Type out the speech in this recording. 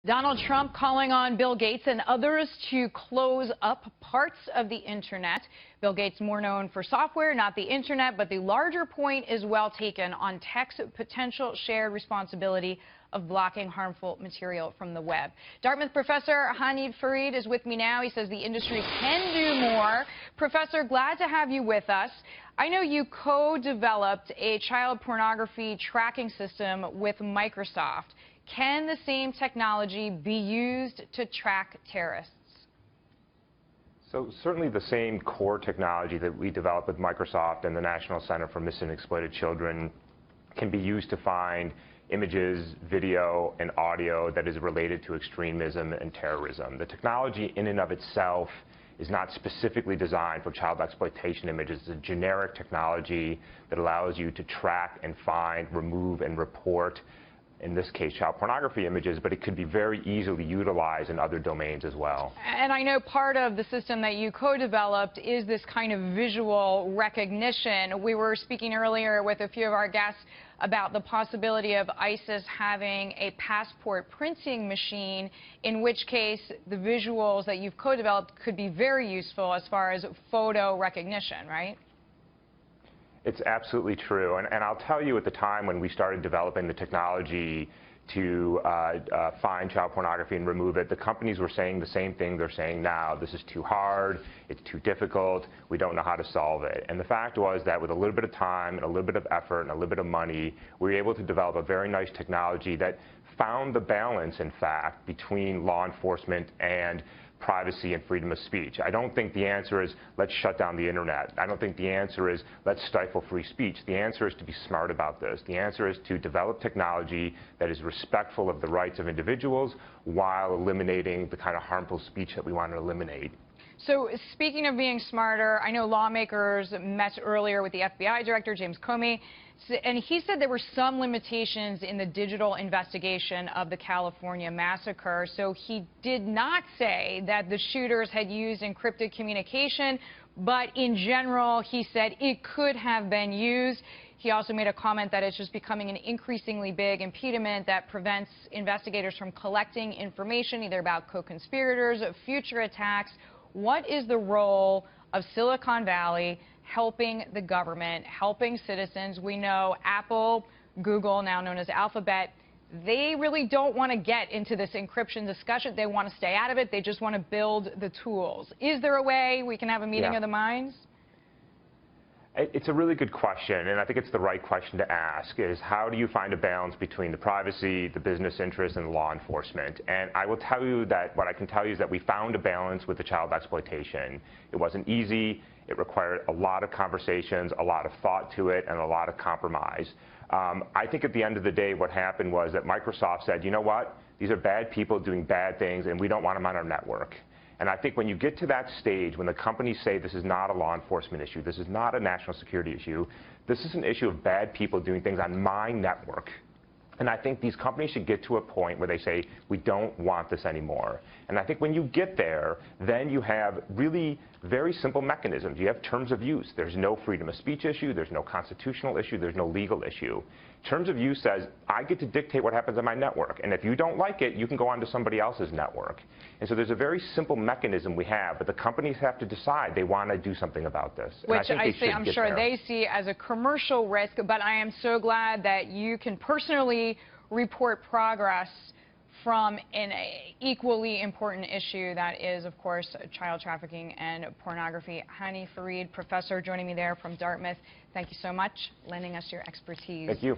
Donald Trump calling on Bill Gates and others to close up parts of the internet. Bill Gates more known for software, not the internet, but the larger point is well taken on tech's potential shared responsibility of blocking harmful material from the web. Dartmouth Professor Hany Farid is with me now. He says the industry can do more. Professor, glad to have you with us. I know you co-developed a child pornography tracking system with Microsoft. Can the same technology be used to track terrorists? So certainly the same core technology that we developed with Microsoft and the National Center for Missing and Exploited Children can be used to find images, video, and audio that is related to extremism and terrorism. The technology in and of itself is not specifically designed for child exploitation images. It's a generic technology that allows you to track and find, remove, and report, in this case, child pornography images, but it could be very easily utilized in other domains as well. And I know part of the system that you co-developed is this kind of visual recognition. We were speaking earlier with a few of our guests about the possibility of ISIS having a passport printing machine, in which case the visuals that you've co-developed could be very useful as far as photo recognition, right? It's absolutely true, and I'll tell you, at the time when we started developing the technology to find child pornography and remove it, the companies were saying the same thing they're saying now. This is too hard, it's too difficult, we don't know how to solve it. And the fact was that with a little bit of time and a little bit of effort and a little bit of money, we were able to develop a very nice technology that found the balance, in fact, between law enforcement and privacy and freedom of speech. I don't think the answer is let's shut down the internet. I don't think the answer is let's stifle free speech. The answer is to be smart about this. The answer is to develop technology that is respectful of the rights of individuals while eliminating the kind of harmful speech that we want to eliminate. So speaking of being smarter, I know lawmakers met earlier with the FBI director, James Comey, and he said there were some limitations in the digital investigation of the California massacre. So he did not say that the shooters had used encrypted communication, but in general, he said it could have been used. He also made a comment that it's just becoming an increasingly big impediment that prevents investigators from collecting information, either about co-conspirators, future attacks. What is the role of Silicon Valley helping the government, helping citizens? We know Apple, Google, now known as Alphabet, they really don't want to get into this encryption discussion. They want to stay out of it. They just want to build the tools. Is there a way we can have a meeting of the minds? It's a really good question, and I think it's the right question to ask, is how do you find a balance between the privacy, the business interests, and law enforcement? And I will tell you that what I can tell you is that we found a balance with the child exploitation. It wasn't easy. It required a lot of conversations, a lot of thought to it, and a lot of compromise. I think at the end of the day, what happened was that Microsoft said, you know what? These are bad people doing bad things, and we don't want them on our network. And I think when you get to that stage, when the companies say this is not a law enforcement issue, this is not a national security issue, this is an issue of bad people doing things on my network. And I think these companies should get to a point where they say, we don't want this anymore. And I think when you get there, then you have really very simple mechanisms. You have terms of use. There's no freedom of speech issue. There's no constitutional issue. There's no legal issue. Terms of use says, I get to dictate what happens on my network. And if you don't like it, you can go on to somebody else's network. And so there's a very simple mechanism we have, but the companies have to decide they want to do something about this. Which I'm sure they see as a commercial risk, but I am so glad that you can personally report progress from an equally important issue that is, of course, child trafficking and pornography. Hany Farid, professor, joining me there from Dartmouth. Thank you so much, lending us your expertise. Thank you.